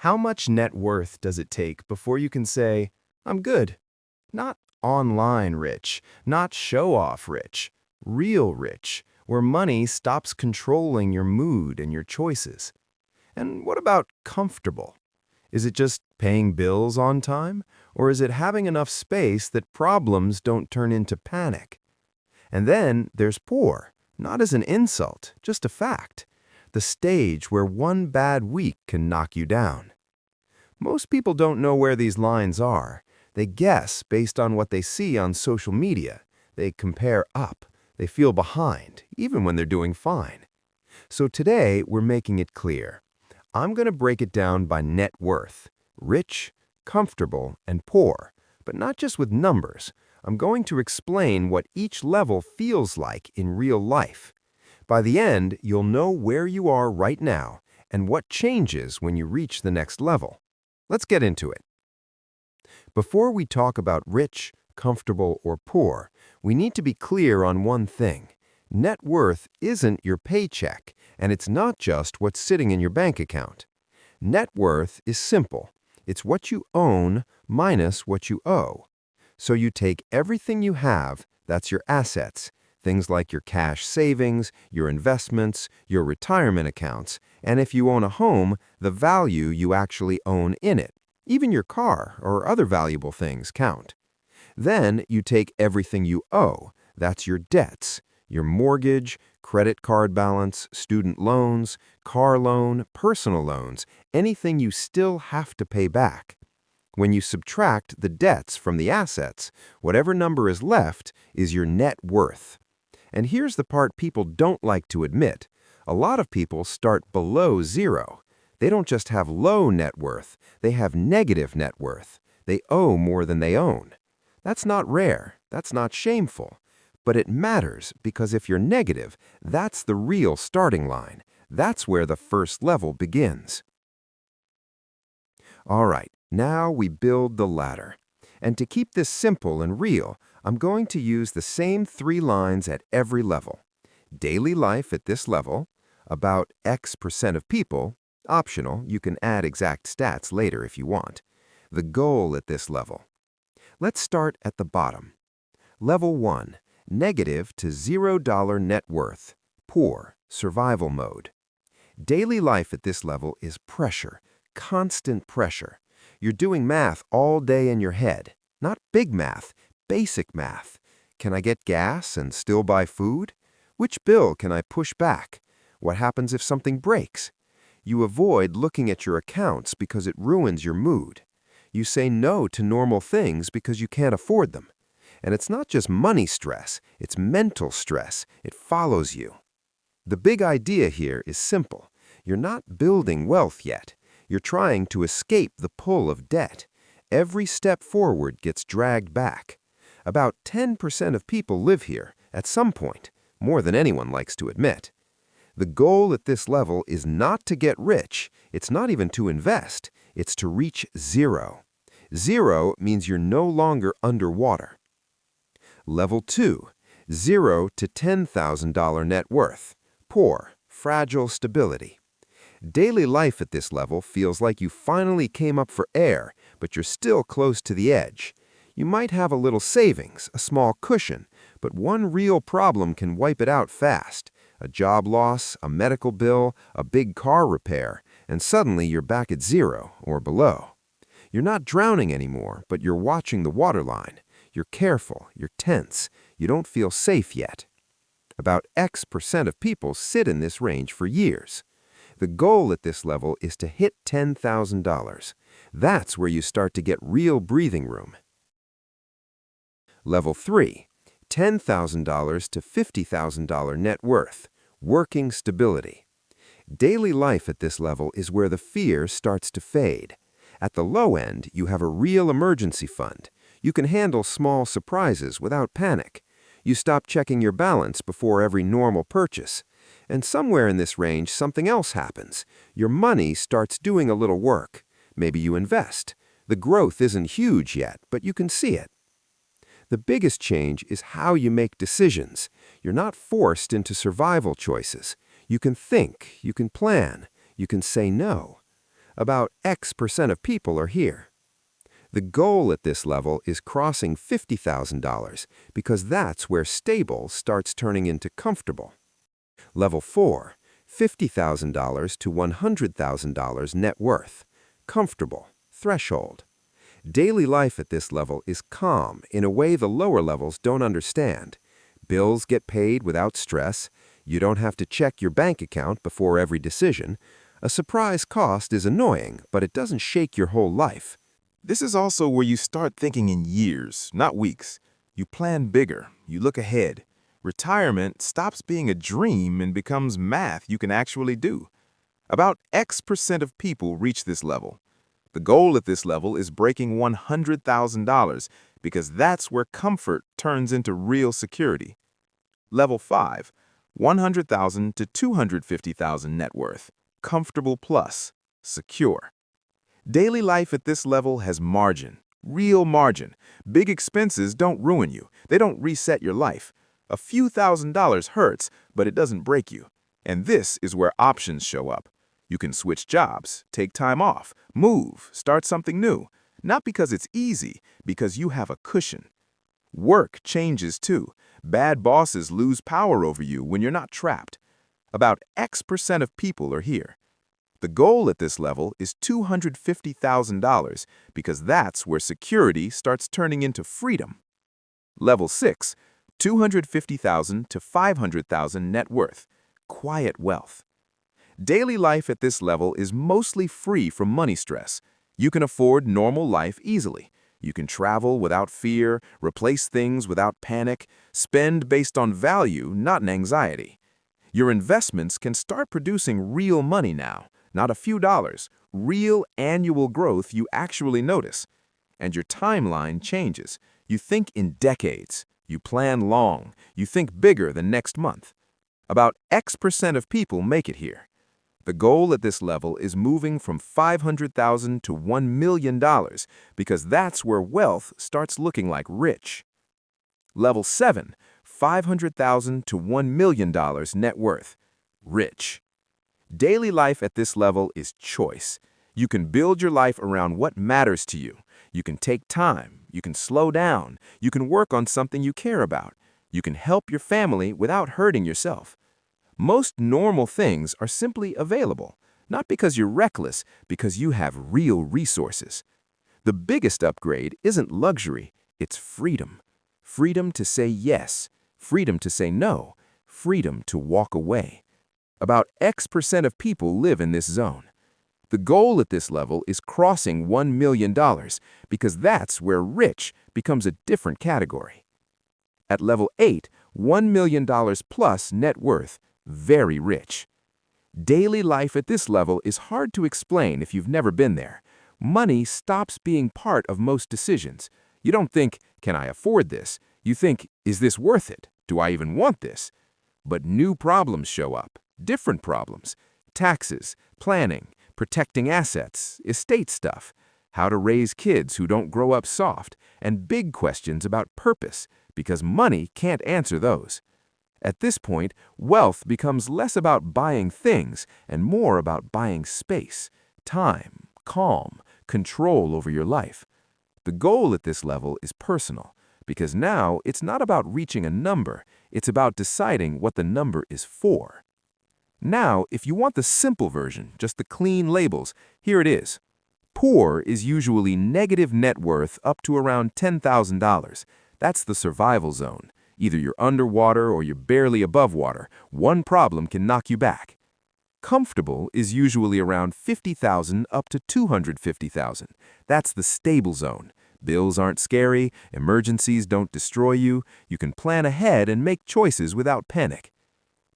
How much net worth does it take before you can say, I'm good? Not online rich, not show-off rich, real rich, where money stops controlling your mood and your choices. And what about comfortable? Is it just paying bills on time? Or is it having enough space that problems don't turn into panic? And then there's poor, not as an insult, just a fact. The stage where one bad week can knock you down. Most people don't know where these lines are. They guess based on what they see on social media. They compare up. They feel behind, even when they're doing fine. So today, we're making it clear. I'm going to break it down by net worth, rich, comfortable, and poor, but not just with numbers. I'm going to explain what each level feels like in real life. By the end, you'll know where you are right now and what changes when you reach the next level. Let's get into it. Before we talk about rich, comfortable, or poor, we need to be clear on one thing. Net worth isn't your paycheck, and it's not just what's sitting in your bank account. Net worth is simple. It's what you own minus what you owe. So you take everything you have, that's your assets, things like your cash savings, your investments, your retirement accounts, and if you own a home, the value you actually own in it. Even your car or other valuable things count. Then you take everything you owe, that's your debts, your mortgage, credit card balance, student loans, car loan, personal loans, anything you still have to pay back. When you subtract the debts from the assets, whatever number is left is your net worth. And here's the part people don't like to admit. A lot of people start below zero. They don't just have low net worth, they have negative net worth. They owe more than they own. That's not rare, that's not shameful. But it matters because if you're negative, that's the real starting line. That's where the first level begins. All right, now we build the ladder. And to keep this simple and real, I'm going to use the same 3 lines at every level. Daily life at this level, about X% of people, optional, you can add exact stats later if you want. The goal at this level. Let's start at the bottom. Level 1, negative to $0 net worth, poor, survival mode. Daily life at this level is pressure, constant pressure. You're doing math all day in your head. Not big math, basic math. Can I get gas and still buy food? Which bill can I push back? What happens if something breaks? You avoid looking at your accounts because it ruins your mood. You say no to normal things because you can't afford them. And it's not just money stress, it's mental stress. It follows you. The big idea here is simple. You're not building wealth yet. You're trying to escape the pull of debt. Every step forward gets dragged back. About 10% of people live here at some point, more than anyone likes to admit. The goal at this level is not to get rich. It's not even to invest. It's to reach zero. Zero means you're no longer underwater. Level 2, $0 to $10,000 net worth, poor, fragile stability. Daily life at this level feels like you finally came up for air, but you're still close to the edge. You might have a little savings, a small cushion, but one real problem can wipe it out fast. A job loss, a medical bill, a big car repair, and suddenly you're back at zero or below. You're not drowning anymore, but you're watching the waterline. You're careful, you're tense, you don't feel safe yet. About X% of people sit in this range for years. The goal at this level is to hit $10,000. That's where you start to get real breathing room. Level 3, $10,000 to $50,000 net worth, working stability. Daily life at this level is where the fear starts to fade. At the low end, you have a real emergency fund. You can handle small surprises without panic. You stop checking your balance before every normal purchase. And somewhere in this range, something else happens. Your money starts doing a little work. Maybe you invest. The growth isn't huge yet, but you can see it. The biggest change is how you make decisions. You're not forced into survival choices. You can think, you can plan, you can say no. About X% of people are here. The goal at this level is crossing $50,000 because that's where stable starts turning into comfortable. Level 4, $50,000 to $100,000 net worth, comfortable, threshold. Daily life at this level is calm in a way the lower levels don't understand. Bills get paid without stress. You don't have to check your bank account before every decision. A surprise cost is annoying, but it doesn't shake your whole life. This is also where you start thinking in years, not weeks. You plan bigger, you look ahead. Retirement stops being a dream and becomes math you can actually do. About X% of people reach this level. The goal at this level is breaking $100,000 because that's where comfort turns into real security. Level 5, $100,000 to $250,000 net worth, comfortable plus, secure. Daily life at this level has margin, real margin. Big expenses don't ruin you. They don't reset your life. A few $1,000s hurts, but it doesn't break you. And this is where options show up. You can switch jobs, take time off, move, start something new. Not because it's easy, because you have a cushion. Work changes too. Bad bosses lose power over you when you're not trapped. About X% of people are here. The goal at this level is $250,000 because that's where security starts turning into freedom. Level 6, $250,000 to $500,000 net worth, quiet wealth. Daily life at this level is mostly free from money stress. You can afford normal life easily. You can travel without fear, replace things without panic, spend based on value, not an anxiety. Your investments can start producing real money now, not a few dollars, real annual growth you actually notice. And your timeline changes. You think in decades. You plan long. You think bigger than next month. About X% of people make it here. The goal at this level is moving from $500,000 to $1 million because that's where wealth starts looking like rich. Level 7, $500,000 to $1 million net worth, rich. Daily life at this level is choice. You can build your life around what matters to you. You can take time. You can slow down. You can work on something you care about. You can help your family without hurting yourself. Most normal things are simply available, not because you're reckless, because you have real resources. The biggest upgrade isn't luxury, it's freedom. Freedom to say yes, freedom to say no, freedom to walk away. About X% of people live in this zone. The goal at this level is crossing $1 million because that's where rich becomes a different category. At level 8, $1 million plus net worth, very rich. Daily life at this level is hard to explain if you've never been there. Money stops being part of most decisions. You don't think, can I afford this? You think, is this worth it? Do I even want this? But new problems show up, different problems. Taxes, planning, protecting assets, estate stuff, how to raise kids who don't grow up soft, and big questions about purpose, because money can't answer those. At this point, wealth becomes less about buying things and more about buying space, time, calm, control over your life. The goal at this level is personal, because now it's not about reaching a number, it's about deciding what the number is for. Now, if you want the simple version, just the clean labels, here it is. Poor is usually negative net worth up to around $10,000. That's the survival zone. Either you're underwater or you're barely above water. One problem can knock you back. Comfortable is usually around $50,000 up to $250,000. That's the stable zone. Bills aren't scary, emergencies don't destroy you, you can plan ahead and make choices without panic.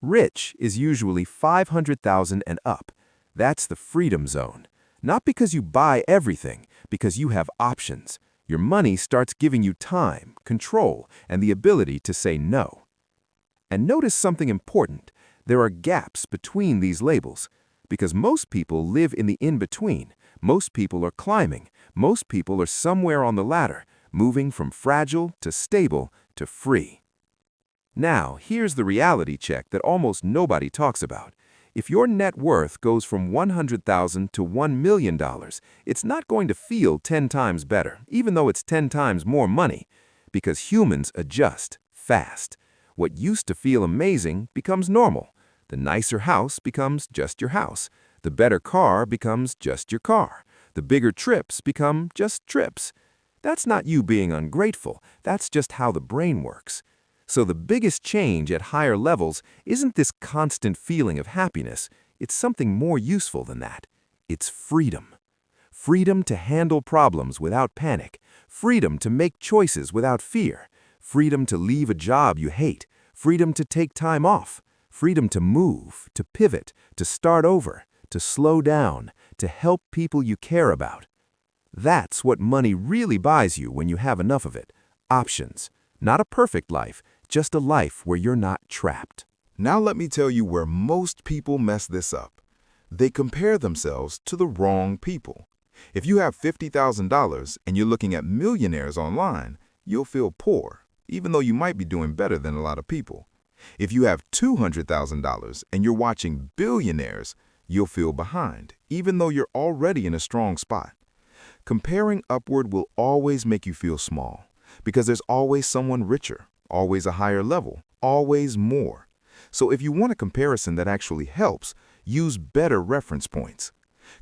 Rich is usually $500,000 and up. That's the freedom zone. Not because you buy everything, because you have options. Your money starts giving you time, control, and the ability to say no. And notice something important. There are gaps between these labels, because most people live in the in-between. Most people are climbing. Most people are somewhere on the ladder, moving from fragile to stable to free. Now, here's the reality check that almost nobody talks about. If your net worth goes from $100,000 to $1 million, it's not going to feel 10 times better, even though it's 10 times more money, because humans adjust fast. What used to feel amazing becomes normal. The nicer house becomes just your house. The better car becomes just your car. The bigger trips become just trips. That's not you being ungrateful. That's just how the brain works. So the biggest change at higher levels isn't this constant feeling of happiness. It's something more useful than that. It's freedom. Freedom to handle problems without panic. Freedom to make choices without fear. Freedom to leave a job you hate. Freedom to take time off. Freedom to move, to pivot, to start over, to slow down, to help people you care about. That's what money really buys you when you have enough of it. Options. Not a perfect life, just a life where you're not trapped. Now let me tell you where most people mess this up. They compare themselves to the wrong people. If you have $50,000 and you're looking at millionaires online, you'll feel poor, even though you might be doing better than a lot of people. If you have $200,000 and you're watching billionaires, you'll feel behind, even though you're already in a strong spot. Comparing upward will always make you feel small, because there's always someone richer, always a higher level, always more. So if you want a comparison that actually helps, use better reference points.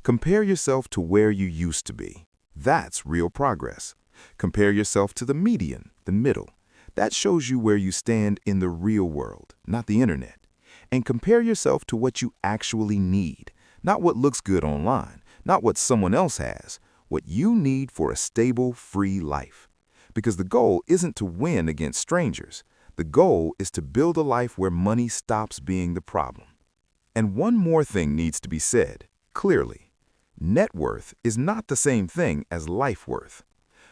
Compare yourself to where you used to be. That's real progress. Compare yourself to the median, the middle. That shows you where you stand in the real world, not the internet. And compare yourself to what you actually need, not what looks good online, not what someone else has, what you need for a stable, free life. Because the goal isn't to win against strangers. The goal is to build a life where money stops being the problem. And one more thing needs to be said, clearly. Net worth is not the same thing as life worth.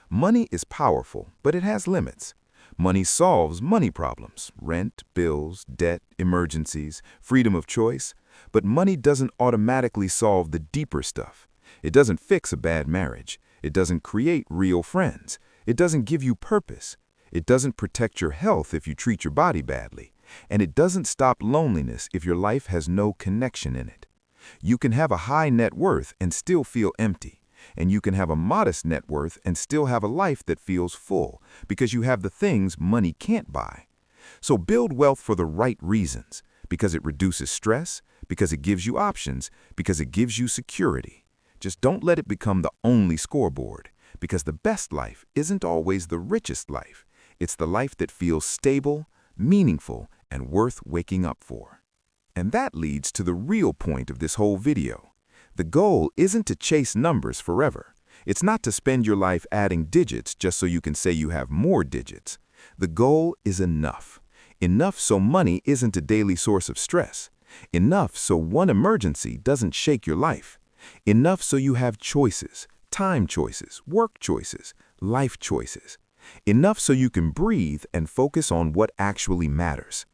Money is powerful, but it has limits. Money solves money problems, rent, bills, debt, emergencies, freedom of choice. But money doesn't automatically solve the deeper stuff. It doesn't fix a bad marriage. It doesn't create real friends. It doesn't give you purpose. It doesn't protect your health if you treat your body badly. And it doesn't stop loneliness if your life has no connection in it. You can have a high net worth and still feel empty. And you can have a modest net worth and still have a life that feels full because you have the things money can't buy. So build wealth for the right reasons, because it reduces stress, because it gives you options, because it gives you security. Just don't let it become the only scoreboard, because the best life isn't always the richest life. It's the life that feels stable, meaningful, and worth waking up for. And that leads to the real point of this whole video. The goal isn't to chase numbers forever. It's not to spend your life adding digits just so you can say you have more digits. The goal is enough. Enough so money isn't a daily source of stress. Enough so one emergency doesn't shake your life. Enough so you have choices, time choices, work choices, life choices. Enough so you can breathe and focus on what actually matters.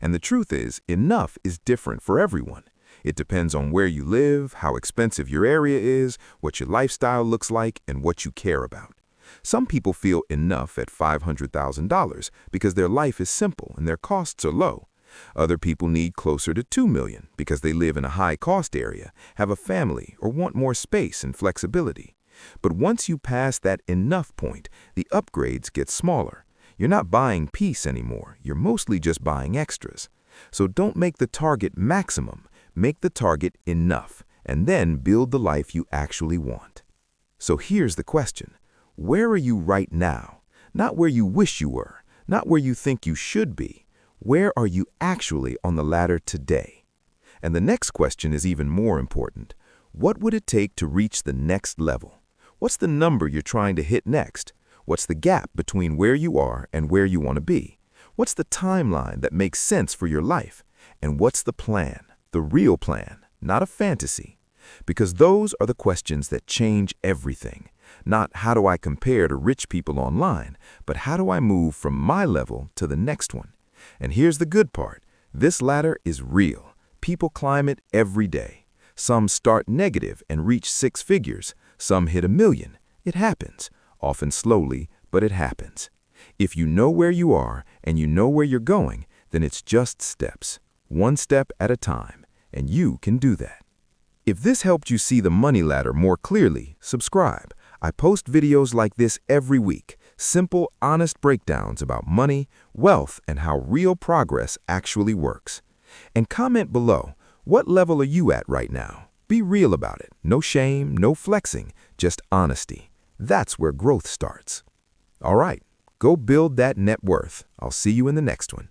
And the truth is, enough is different for everyone. It depends on where you live, how expensive your area is, what your lifestyle looks like, and what you care about. Some people feel enough at $500,000 because their life is simple and their costs are low. Other people need closer to $2 million because they live in a high-cost area, have a family, or want more space and flexibility. But once you pass that enough point, the upgrades get smaller. You're not buying peace anymore. You're mostly just buying extras. So don't make the target maximum. Make the target enough, and then build the life you actually want. So here's the question. Where are you right now? Not where you wish you were, not where you think you should be. Where are you actually on the ladder today? And the next question is even more important. What would it take to reach the next level? What's the number you're trying to hit next? What's the gap between where you are and where you want to be? What's the timeline that makes sense for your life? And what's the plan? The real plan, not a fantasy. Because those are the questions that change everything. Not how do I compare to rich people online, but how do I move from my level to the next one? And here's the good part. This ladder is real. People climb it every day. Some start negative and reach 6 figures. Some hit $1 million. It happens. Often slowly, but it happens. If you know where you are and you know where you're going, then it's just steps. One step at a time. and you can do that. If this helped you see the money ladder more clearly, subscribe. I post videos like this every week, simple, honest breakdowns about money, wealth, and how real progress actually works. And comment below, what level are you at right now? Be real about it. No shame, no flexing, just honesty. That's where growth starts. All right, go build that net worth. I'll see you in the next one.